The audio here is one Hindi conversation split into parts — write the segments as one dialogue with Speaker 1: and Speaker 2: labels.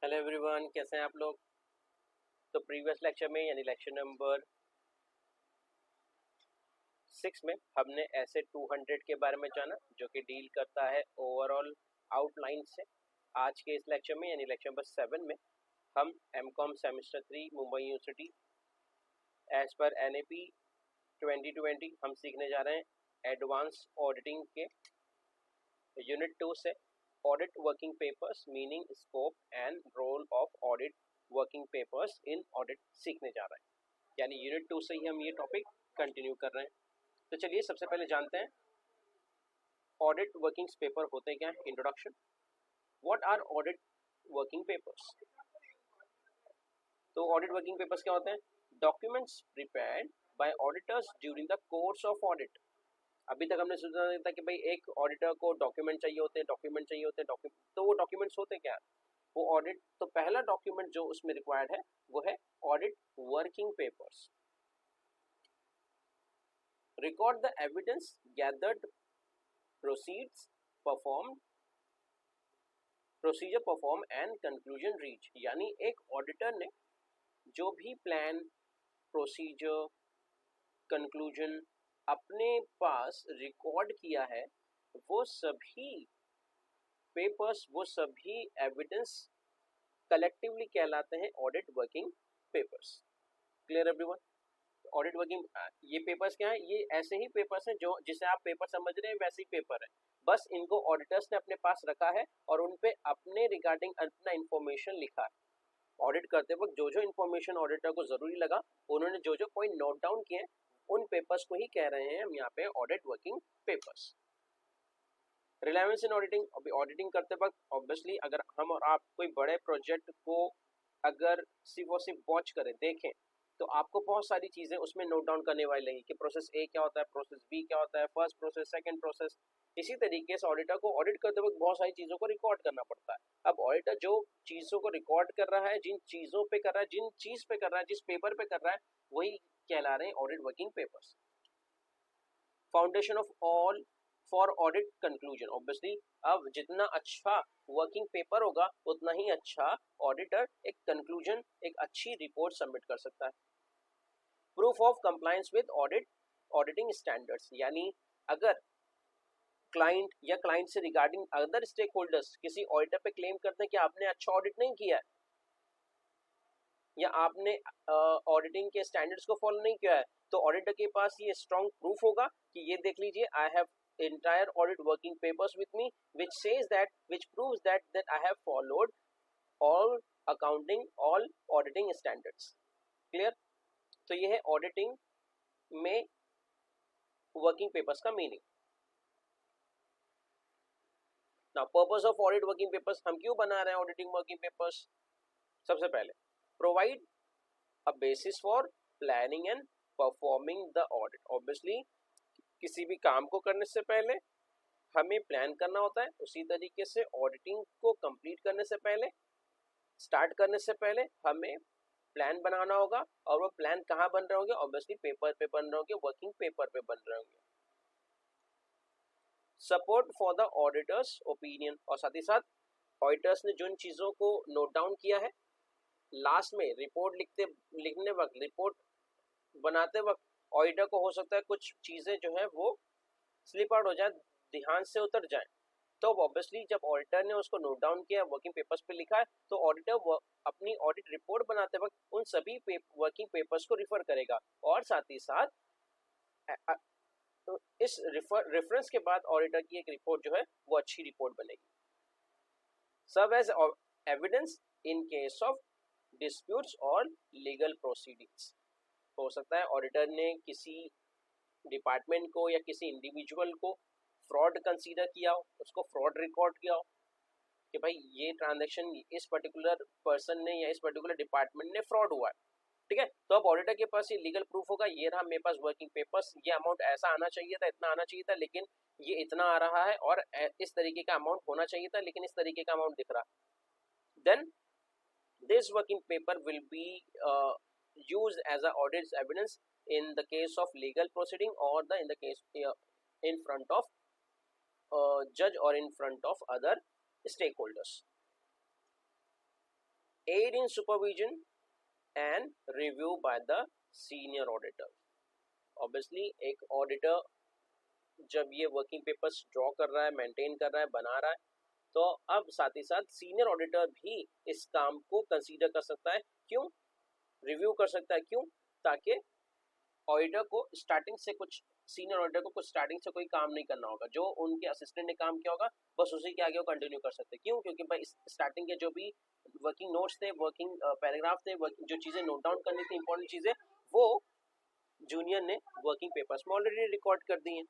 Speaker 1: हेलो एवरीवन, कैसे हैं आप लोग। तो प्रीवियस लेक्चर में यानी लेक्चर नंबर 6 में हमने ऐसे 200 के बारे में जाना जो कि डील करता है ओवरऑल आउटलाइन से। आज के इस लेक्चर में यानी लेक्चर नंबर 7 में हम MCom semester 3 Mumbai university as पर NAP 2020 हम सीखने जा रहे हैं एडवांस ऑडिटिंग के यूनिट 2 से audit working papers meaning scope and role of audit working papers in audit सीखने जा रहे हैं, यानी यूनिट 2 से ही हम ये टॉपिक कंटिन्यू कर रहे हैं। तो चलिए सबसे पहले जानते हैं ऑडिट वर्किंग पेपर होते क्या हैं। Introduction, what are audit working papers. तो ऑडिट वर्किंग पेपर्स क्या होते हैं? Documents prepared by auditors during the course of audit. अभी तक हमने सोचा था कि भाई एक ऑडिटर को डॉक्यूमेंट चाहिए होते हैं, तो वो डॉक्यूमेंट्स होते क्या? वो ऑडिट, तो पहला डॉक्यूमेंट जो उसमें रिक्वायर्ड है वो है audit working papers. Record the evidence gathered, procedure perform and conclusion reach. यानी एक ऑडिटर ने जो भी प्लान, प्रोसीजर, कंक्लूजन अपने पास रिकॉर्ड किया है वो सभी पेपर्स, वो सभी एविडेंस कलेक्टिवली कहलाते हैं audit working papers. Clear everyone? Audit working ये पेपर्स क्या है? ये ऐसे ही पेपर्स हैं जो जिसे आप पेपर समझ रहे हैं वैसे ही पेपर है, बस इनको ऑडिटर्स ने अपने पास रखा है और उन पे अपने रिगार्डिंग अपना इंफॉर्मेशन लिखा है। ऑडिट करते वक्त जो जो इन्फॉर्मेशन ऑडिटर को जरूरी लगा, उन्होंने जो जो पॉइंट नोट डाउन किए, उन पेपर्स को ही कह रहे हैं हम यहाँ पे ऑडिट वर्किंग पेपर्स। रिलेवेंस इन ऑडिटिंग, अभी ऑडिटिंग करते वक्त ऑब्वियसली अगर हम और आप कोई बड़े प्रोजेक्ट को अगर सिर्फ और सिर्फ वॉच करें, देखें, तो आपको बहुत सारी चीजें उसमें नोट डाउन करने वाली लगेगी कि प्रोसेस ए क्या होता है, प्रोसेस बी क्या होता है, फर्स्ट प्रोसेस, सेकंड प्रोसेस। इसी तरीके से ऑडिटर को ऑडिट करते वक्त बहुत सारी चीजों को रिकॉर्ड करना पड़ता है। अब ऑडिटर जो चीजों को रिकॉर्ड कर रहा है, जिन चीजों पे कर रहा है, जिन चीज पे कर रहा है, जिस पेपर पे कर रहा है, वही कहला रहे हैं audit working papers. Foundation of all for audit conclusion. Obviously अब जितना अच्छा वर्किंग पेपर होगा उतना ही अच्छा ऑडिटर एक कंक्लूजन, एक अच्छी रिपोर्ट सबमिट कर सकता है। Proof of compliance with auditing standards, यानी अगर क्लाइंट या क्लाइंट से रिगार्डिंग अदर स्टेक होल्डर्स किसी ऑडिटर पे क्लेम करते हैं कि आपने अच्छा ऑडिट नहीं किया है या आपने ऑडिटिंग के स्टैंडर्ड्स को फॉलो नहीं किया है, तो ऑडिटर के पास ये स्ट्रॉन्ग प्रूफ होगा कि ये देख लीजिए, I have entire audit working papers with me which proves that I have followed all auditing standards. Clear? तो ये है ऑडिटिंग में वर्किंग पेपर्स का meaning. Now purpose of audit working papers, हम क्यों बना रहे हैं ऑडिटिंग वर्किंग पेपर्स? सबसे पहले provide a basis for planning and performing the audit. Obviously किसी भी काम को करने से पहले हमें प्लान करना होता है, उसी तरीके से ऑडिटिंग को कंप्लीट करने से पहले, स्टार्ट करने से पहले हमें प्लान बनाना होगा, और वो प्लान कहाँ बन रहे होंगे? ऑब्वियसली पेपर पे बन रहे होंगे, वर्किंग पेपर पे बन रहे होंगे। Support for the auditors opinion, और साथ ही साथ ऑडिटर्स ने जिन चीजों को नोट डाउन किया है, लास्ट में रिपोर्ट लिखने वक्त, रिपोर्ट बनाते वक्त ऑडिटर को हो सकता है कुछ चीजें जो है वो स्लिप आउट हो जाए, ध्यान से उतर जाए, तो ऑब्वियसली जब ऑडिटर ने उसको नोट डाउन किया, वर्किंग पेपर्स पे लिखा है, तो ऑडिटर अपनी ऑडिट रिपोर्ट बनाते वक्त उन सभी वर्किंग पेपर्स को रिफर करेगा, और साथ ही साथ तो इस रेफरेंस के बाद ऑडिटर की एक रिपोर्ट जो है वो अच्छी रिपोर्ट बनेगी। Serve as evidence in case of disputes और लीगल प्रोसीडिंग्स। हो सकता है ऑडिटर ने किसी डिपार्टमेंट को या किसी इंडिविजुअल को फ्रॉड कंसीडर किया हो, उसको फ्रॉड रिकॉर्ड किया हो कि भाई ये ट्रांजैक्शन इस पर्टिकुलर पर्सन ने या इस पर्टिकुलर डिपार्टमेंट ने फ्रॉड हुआ है, ठीक है, तो अब ऑडिटर के पास ये लीगल प्रूफ होगा, ये रहा मेरे पास वर्किंग पेपर्स, ये अमाउंट ऐसा आना चाहिए था, इतना आना चाहिए था, लेकिन ये इतना आ रहा है, और इस तरीके का अमाउंट होना चाहिए था लेकिन इस तरीके का अमाउंट दिख रहा। Then this working paper will be used as a audit evidence in the case of legal proceeding or in the case in front of judge or in front of other stakeholders. Aid in supervision and review by the senior auditor. Obviously एक ऑडिटर जब ये वर्किंग पेपर्स ड्रॉ कर रहा है, मेंटेन कर रहा है, बना रहा है, तो अब साथ ही साथ सीनियर ऑडिटर भी इस काम को कंसीडर कर सकता है। क्यों? रिव्यू कर सकता है। क्यों? ताकि ऑडिटर को स्टार्टिंग से कुछ सीनियर ऑडिटर को कुछ स्टार्टिंग से कोई काम नहीं करना होगा, जो उनके असिस्टेंट ने काम किया होगा बस उसी के आगे वो कंटिन्यू कर सकते हैं। क्यों? क्योंकि भाई स्टार्टिंग के जो भी वर्किंग नोट्स थे, वर्किंग पैराग्राफ थे, जो चीज़ें नोट डाउन करनी थी, इंपॉर्टेंट चीज़ें, वो जूनियर ने वर्किंग पेपर्स में ऑलरेडी रिकॉर्ड कर दी हैं।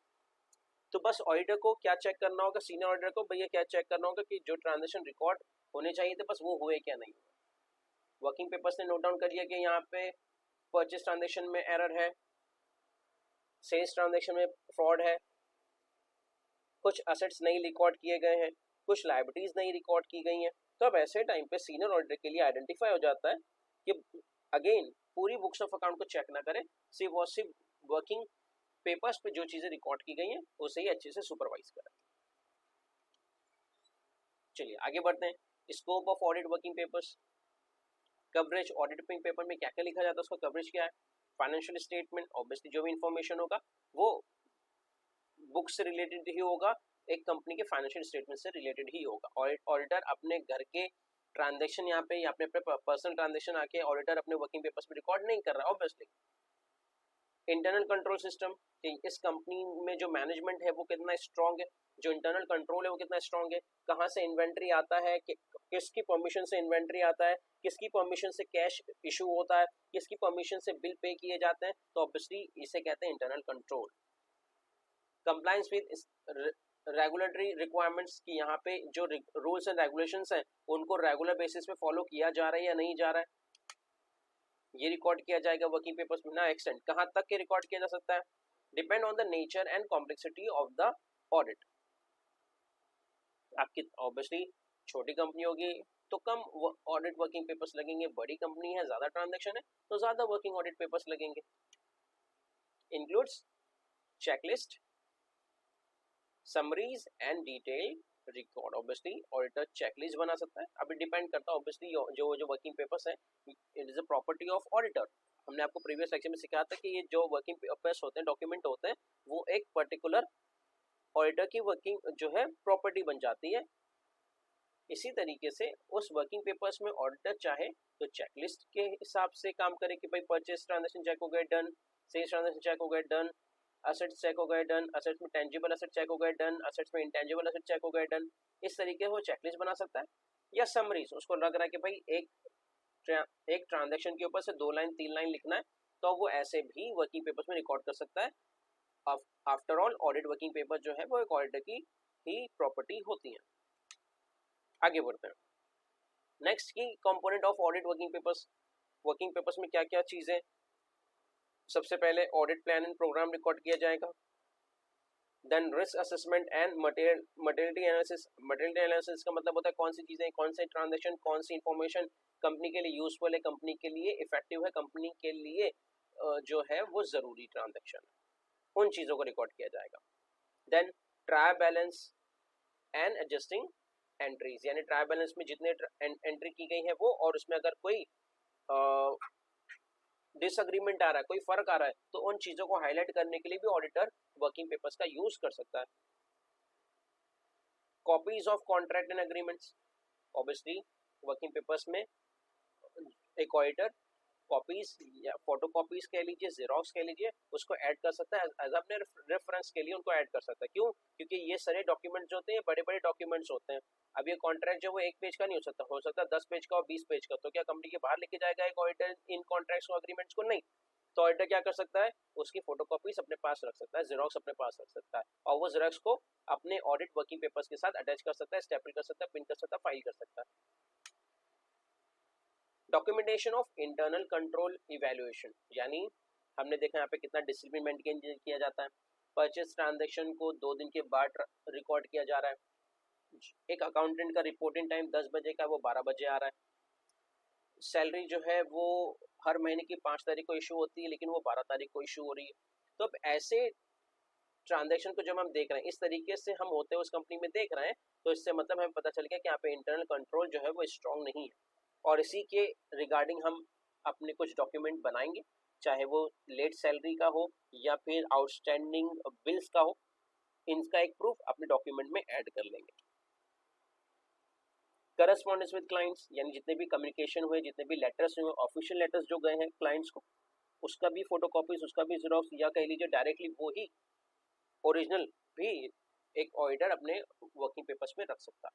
Speaker 1: तो बस ऑडिटर को क्या चेक करना होगा, सीनियर ऑडिटर को भैया क्या चेक करना होगा कि जो ट्रांजेक्शन रिकॉर्ड होने चाहिए थे बस वो हुए क्या नहीं हुए। वर्किंग पेपर्स ने नोट डाउन कर लिया कि यहाँ पे परचेस ट्रांजेक्शन में एरर है, सेल्स ट्रांजेक्शन में फ्रॉड है, कुछ असेट्स नहीं रिकॉर्ड किए गए हैं, कुछ लायबिलिटीज नहीं रिकॉर्ड की गई हैं। तो अब ऐसे टाइम पे सीनियर ऑडिटर के लिए आइडेंटिफाई हो जाता है कि अगेन पूरी बुक्स ऑफ अकाउंट को चेक ना करें, सिर्फ और सिर्फ वर्किंग पेपर्स पे जो चीजें रिकॉर्ड की गई हैं उसे ही अच्छे से सुपरवाइज करें। चलिए आगे बढ़ते हैं। Scope of audit working papers. Coverage audit working paper में क्या क्या लिखा जाता है, उसका कवरेज क्या है। फाइनेंशियल स्टेटमेंट, ऑब्वियसली जो भी इंफॉर्मेशन होगा वो बुक से रिलेटेड ही होगा, एक कंपनी के फाइनेंशियल स्टेटमेंट से रिलेटेड ही होगा। ऑडिटर अपने घर के ट्रांजेक्शन यहाँ पे अपने पर्सनल ट्रांजेक्शन आके ऑडिटर अपने वर्किंग पेपर्स में रिकॉर्ड नहीं कर रहा ऑब्वियसली। इंटरनल कंट्रोल सिस्टम, इस कंपनी में जो मैनेजमेंट है वो कितना स्ट्रांग है, जो इंटरनल कंट्रोल है वो कितना स्ट्रांग है, कहाँ से इन्वेंट्री आता है, किसकी परमिशन से इन्वेंट्री आता है, किसकी परमिशन से कैश इशू होता है, किसकी परमिशन से बिल पे किए जाते हैं, तो ऑब्वियसली इसे कहते हैं internal control. Compliance with regulatory requirements की यहाँ पे जो रूल्स एंड रेगुलेशंस हैं उनको रेगुलर बेसिस पे फॉलो किया जा रहा है या नहीं जा रहा है, ये रिकॉर्ड किया जाएगा वर्किंग पेपर्स में। ना एक्सटेंड कहाँ तक के रिकॉर्ड किया जा सकता है, depend on the nature and complexity of the audit. आपकी ऑब्वियसली छोटी कंपनी होगी तो कम ऑडिट वर्किंग पेपर्स लगेंगे, बड़ी कंपनी है, ज्यादा ट्रांजेक्शन है तो ज्यादा वर्किंग ऑडिट पेपर्स लगेंगे। Includes checklist, summaries and detail record. Obviously auditor checklist बना सकता है, अभी डिपेंड करता है ऑब्वियसली जो वर्किंग पेपर्स है it is a property of auditor. हमने आपको प्रीवियस लेक्चर में सिखाया था कि ये जो वर्किंग पेपर्स होते हैं, डॉक्यूमेंट होते हैं, वो एक पर्टिकुलर ऑडिटर की वर्किंग जो है प्रॉपर्टी बन जाती है। इसी तरीके से उस वर्किंग पेपर्स में ऑडिटर चाहे तो चेकलिस्ट के हिसाब से काम करे कि भाई परचेस ट्रांजेक्शन चेक हो गए डन, सेल्स ट्रांजेक्शन चेक हो गए डन, असेट्स चेक हो गए डन, असेट्स में टेंजिबल असेट चेक हो गए डन, असेट्स में इंटेंजिबल असेट चेक हो गए डन। इस तरीके से वो चेकलिस्ट बना सकता है। या समरीज, उसको लग रहा है कि भाई एक ट्रांजेक्शन के ऊपर से 2 लाइन 3 लाइन लिखना है तो वो ऐसे भी वर्किंग पेपर्स में रिकॉर्ड कर सकता है। After all audit working paper जो है वो एक ऑडिटर की ही प्रॉपर्टी होती है। आगे बढ़ते हैं। Next key component of audit working papers. Working papers में क्या क्या चीजें, सबसे पहले audit plan and program record किया जाएगा। Then risk assessment and materiality analysis. Materiality analysis का मतलब होता है कौन सी चीजें, कौन से ट्रांजेक्शन, कौन सी इंफॉर्मेशन कंपनी के लिए यूजफुल है, कंपनी के लिए इफेक्टिव है, कंपनी के लिए जो है वो जरूरी ट्रांजेक्शन है, उन चीजों को रिकॉर्ड किया जाएगा। Then trial balance and adjusting entries, यानी ट्रायल बैलेंस में जितने एंट्री की गई है वो, और उसमें अगर कोई डिसएग्रीमेंट आ रहा है, कोई फर्क आ रहा है, तो उन चीजों को हाईलाइट करने के लिए भी ऑडिटर वर्किंग पेपर्स का यूज कर सकता है। Copies of contract and agreements. Obviously working papers में एक ऑडिटर कॉपीज या फोटो कॉपीज कह लीजिए, जेरोक्स कह लीजिए, उसको ऐड कर सकता है एज अपने रेफरेंस के लिए, उनको ऐड कर सकता है। क्यों? क्योंकि ये सारे डॉक्यूमेंट जो होते हैं बड़े बड़े डॉक्यूमेंट्स होते हैं। अब ये कॉन्ट्रैक्ट जो वो 1 पेज का नहीं हो सकता है 10 पेज का और 20 पेज का। तो क्या कंपनी के बाहर लेके जाएगा एक ऑडिटर इन कॉन्ट्रैक्ट्स को, एग्रीमेंट्स को? नहीं। तो ऑडिटर क्या कर सकता है, उसकी फोटो कॉपीज अपने पास रख सकता है, जेरोक्स अपने पास रख सकता है, और वो जेरोक्स को अपने ऑडिट वर्किंग पेपर्स के साथ अटैच कर सकता है, स्टेपल कर सकता है, पिन कर सकता है, फाइल कर सकता है। Documentation of internal control evaluation, यानी हमने देखा यहाँ पे कितना डिसिप्लिन मेंटेन किया जाता है। परचेस ट्रांजैक्शन को 2 दिन के बाद रिकॉर्ड किया जा रहा है। एक अकाउंटेंट का रिपोर्टिंग टाइम 10 बजे का वो 12 बजे आ रहा है। सैलरी जो है वो हर महीने की 5 तारीख को इशू होती है लेकिन वो 12 तारीख को इशू हो रही है। तो अब ऐसे ट्रांजैक्शन को जब हम देख रहे हैं, इस तरीके से हम होते हुए उस कंपनी में देख रहे हैं, तो इससे मतलब हमें पता चल गया कि यहाँ पे इंटरनल कंट्रोल जो है वो स्ट्रॉन्ग नहीं है। और इसी के रिगार्डिंग हम अपने कुछ डॉक्यूमेंट बनाएंगे, चाहे वो लेट सैलरी का हो या फिर आउटस्टैंडिंग बिल्स का हो, इनका एक प्रूफ अपने डॉक्यूमेंट में ऐड कर लेंगे। करस्पॉन्डेंस विद क्लाइंट्स, यानी जितने भी कम्युनिकेशन हुए, जितने भी लेटर्स हुए, ऑफिशियल लेटर्स जो गए हैं क्लाइंट्स को, उसका भी फोटोकॉपीज, उसका भी जेरोक्स, या कह लीजिए डायरेक्टली वो ही ओरिजिनल भी एक ऑडिटर अपने वर्किंग पेपर्स में रख सकता है।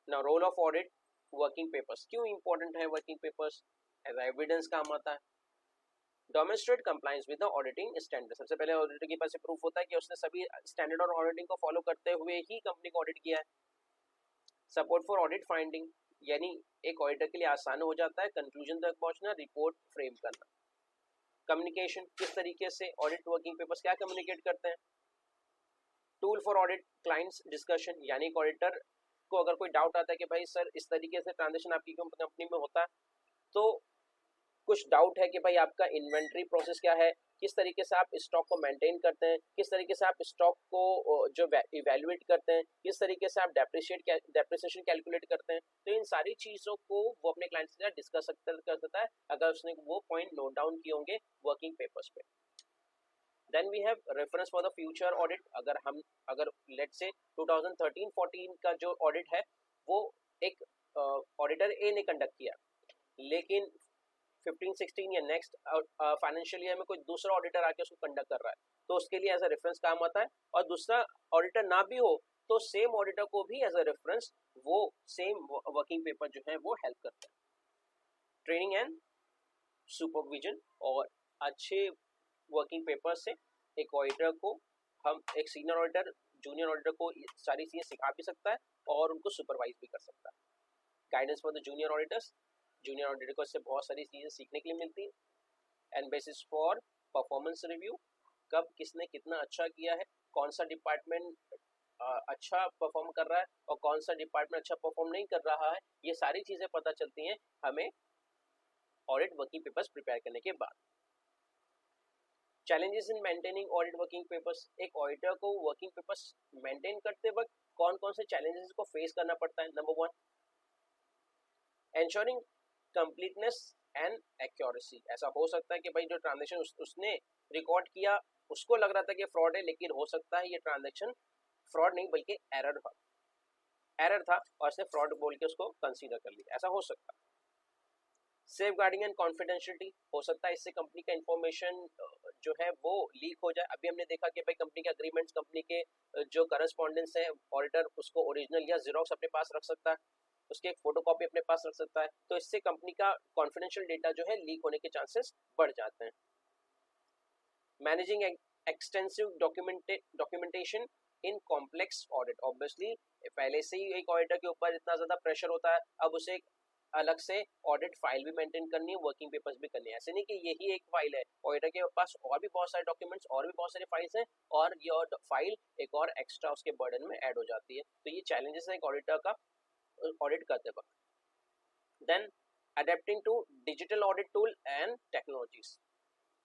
Speaker 1: Now role of audit working papers, क्यों इंपॉर्टेंट है वर्किंग पेपर्स? एज एविडेंस काम आता है। Demonstrate compliance with the auditing standard, सबसे पहले ऑडिटर के पास प्रूफ होता है कि उसने सभी स्टैंडर्ड और ऑडिटिंग को फॉलो करते हुए ही कंपनी को ऑडिट किया है। सपोर्ट फॉर ऑडिट फाइंडिंग, यानी एक ऑडिटर के लिए आसान हो जाता है कंक्लूजन तक पहुंचना, रिपोर्ट फ्रेम करना। कम्युनिकेशन, किस तरीके से ऑडिट वर्किंग पेपर्स क्या कम्युनिकेट करते हैं। Tool for audit clients discussion, यानी ऑडिटर को अगर कोई डाउट आता है कि भाई सर इस तरीके से ट्रांजेक्शन आपकी कंपनी में होता है, तो कुछ डाउट है कि भाई आपका इन्वेंट्री प्रोसेस क्या है, किस तरीके से आप स्टॉक को मेंटेन करते हैं, किस तरीके से आप स्टॉक को जो इवेल्युएट करते हैं, किस तरीके से आप डेप्रिसिएशन कैलकुलेट करते हैं, तो इन सारी चीज़ों को वो अपने क्लाइंट से डिस्कस कर सकता है अगर उसने वो पॉइंट नोट डाउन किए होंगे वर्किंग पेपर्स पे। Then we have reference for the future audit, अगर लेट्स से 2013-14 का जो ऑडिट है वो एक ऑडिटर ए ने कंडक्ट किया, लेकिन 15-16 या नेक्स्ट फाइनेंशियल ईयर में कोई दूसरा ऑडिटर आके उसको कंडक्ट कर रहा है, तो उसके लिए एज अ रेफरेंस काम आता है। और दूसरा ऑडिटर ना भी हो तो सेम ऑडिटर को भी एज अ रेफरेंस वो सेम वर्किंग पेपर जो है वो हेल्प करता है। ट्रेनिंग एंड सुपरविजन, और अच्छे वर्किंग पेपर से एक ऑडिटर को एक सीनियर ऑडिटर जूनियर ऑडिटर को सारी चीजें सिखा भी सकता है और उनको सुपरवाइज भी कर सकता है। Guidance for the junior auditors, junior auditor को इससे बहुत सारी चीजें सीखने के लिए मिलती है। And bases for performance review, कब किसने कितना अच्छा किया है, कौन सा डिपार्टमेंट अच्छा परफॉर्म कर रहा है और कौन सा डिपार्टमेंट अच्छा परफॉर्म नहीं कर रहा है, ये सारी चीजें पता चलती हैं हमें ऑडिट वर्किंग पेपर्स प्रिपेयर करने के बाद। Challenges in maintaining audit working papers, एक ऑडिटर को वर्किंग पेपर्स मेंटेन करते वक्त कौन कौन से चैलेंजेस को फेस करना पड़ता है। Number 1, ensuring completeness and accuracy, ऐसा हो सकता है कि भाई जो ट्रांजेक्शन उसने रिकॉर्ड किया उसको लग रहा था कि फ्रॉड है, लेकिन हो सकता है ये ट्रांजेक्शन फ्रॉड नहीं बल्कि एरर था और उसने फ्रॉड बोल के उसको कंसीडर कर लिया, ऐसा हो सकता है। सेफ गार्डिंग एंड कॉन्फिडेंशियलिटी, हो सकता है इससे कंपनी का इंफॉर्मेशन जो है वो लीक हो जाए। अभी हमने देखा कि भाई कंपनी के अग्रीमेंट्स, कंपनी के जो करस्पॉन्डेंस है, ऑडिटर उसको ओरिजिनल या जेरोक्स अपने पास रख सकता है, उसके एक फोटोकॉपी अपने पास रख सकता है, तो इससे कंपनी का कॉन्फिडेंशियल डेटा जो है लीक होने के चांसेस बढ़ जाते हैं। Managing extensive documentation in complex audit, obviously पहले से ही एक ऑडिटर के ऊपर इतना ज्यादा प्रेशर होता है, अब उसे अलग से ऑडिट फाइल भी मेंटेन करनी है, वर्किंग पेपर्स भी करनी है। ऐसे नहीं कि यही एक फाइल है, ऑडिटर के पास और भी बहुत सारे डॉक्यूमेंट्स और भी बहुत सारी फाइल्स हैं और ये फाइल एक और एक्स्ट्रा उसके बर्डन में ऐड हो जाती है, तो ये चैलेंजेस है एक ऑडिटर का ऑडिट करते वक्त। Then adapting to digital audit tool and technologies,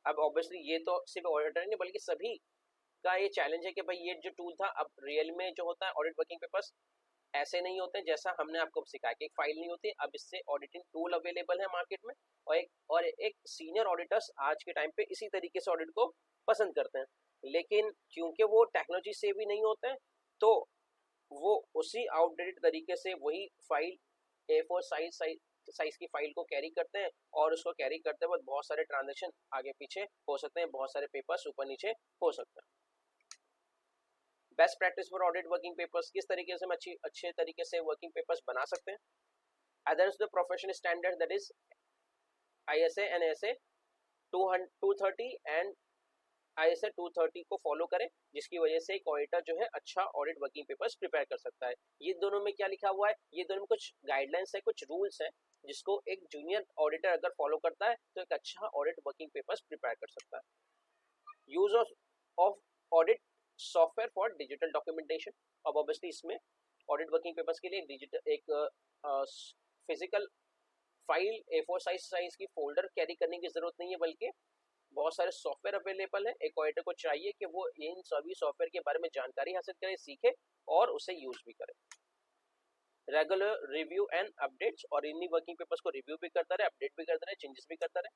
Speaker 1: अब ऑब्वियसली ये तो सिर्फ ऑडिटर नहीं बल्कि सभी का ये चैलेंज है कि भाई ये जो टूल था अब रियल में जो होता है ऑडिट वर्किंग पेपर्स ऐसे नहीं होते जैसा हमने आपको सिखाया कि एक फाइल नहीं होती, अब इससे ऑडिटिंग टूल अवेलेबल है मार्केट में और एक सीनियर ऑडिटर्स आज के टाइम पे इसी तरीके से ऑडिट को पसंद करते हैं, लेकिन क्योंकि वो टेक्नोलॉजी से भी नहीं होते हैं तो वो उसी आउटडेटेड तरीके से वही फाइल A4 साइज की फाइल को कैरी करते हैं और उसको कैरी करते वक्त बहुत सारे ट्रांजेक्शन आगे पीछे हो सकते हैं, बहुत सारे पेपर्स ऊपर नीचे हो सकते हैं। Best practice for audit working papers, किस तरीके से हम अच्छे तरीके से वर्किंग पेपर्स बना सकते हैं। Others the professional standard that is ISA and ASA 230 and ISA 230 को फॉलो करें, जिसकी वजह से एक ऑडिटर जो है अच्छा ऑडिट वर्किंग पेपर्स प्रिपेयर कर सकता है। ये दोनों में क्या लिखा हुआ है, ये दोनों में कुछ गाइडलाइंस है, कुछ रूल्स है जिसको एक जूनियर ऑडिटर अगर फॉलो करता है तो एक अच्छा ऑडिट वर्किंग पेपर्स प्रिपेयर कर सकता है। Use of audit software for digital documentation, अब ऑब्वियसली इसमें ऑडिट वर्किंग पेपर्स के लिए डिजिटल एक फिजिकल फाइल A4 साइज की फोल्डर कैरी करने की जरूरत नहीं है, बल्कि बहुत सारे सॉफ्टवेयर अवेलेबल है। एक ऑडिटर को चाहिए कि वो इन सभी सॉफ्टवेयर के बारे में जानकारी हासिल करे, सीखे और उसे यूज भी करे। रेगुलर रिव्यू एंड अपडेट्स, और इन्हीं वर्किंग पेपर्स को रिव्यू भी करता रहे, अपडेट भी करता रहे, चेंजेस भी करता रहे।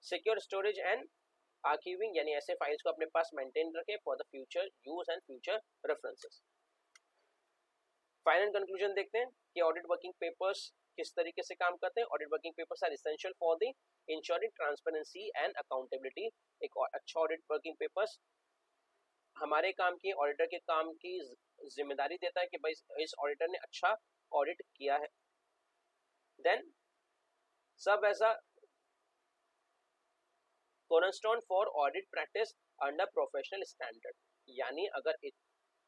Speaker 1: सिक्योर स्टोरेज एंड आर्काइविंग, यानी ऐसे फाइल्स को अपने पास मेंटेन रखे for the future use and future references. Final conclusion देखते हैं कि ऑडिट वर्किंग पेपर्स किस तरीके से काम करते हैं। Audit working papers are essential for the insuring transparency and accountability. एक अच्छा ऑडिट वर्किंग पेपर्स हमारे काम की, ऑडिटर के काम की जिम्मेदारी देता है कि भाई इस ऑडिटर ने अच्छा ऑडिट किया है। देन सब as a cornerstone for audit practice under professional standard, यानी अगर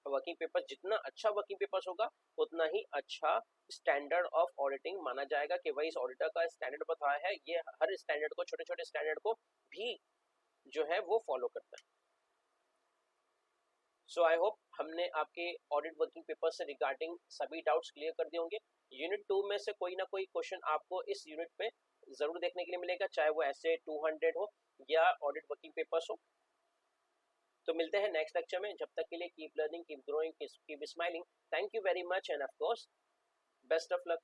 Speaker 1: वर्किंग पेपर जितना अच्छा वर्किंग पेपर्स होगा उतना ही अच्छा स्टैंडर्ड ऑफ ऑडिटिंग माना जाएगा कि भाई इस ऑडिटर का स्टैंडर्ड बताया है, ये हर स्टैंडर्ड को, छोटे छोटे स्टैंडर्ड को भी जो है वो फॉलो करता है। सो आई होप हमने आपके ऑडिट वर्किंग पेपर से रिगार्डिंग सभी डाउट्स क्लियर कर दिए होंगे। यूनिट 2 में से कोई ना कोई क्वेश्चन आपको इस यूनिट में जरूर देखने के लिए मिलेगा, चाहे वो ऐसे 200 हो या ऑडिट वर्किंग पेपर्स हो। तो मिलते हैं नेक्स्ट लेक्चर में, जब तक के लिए keep learning, keep growing, keep smiling. Thank you very much end of course best of luck.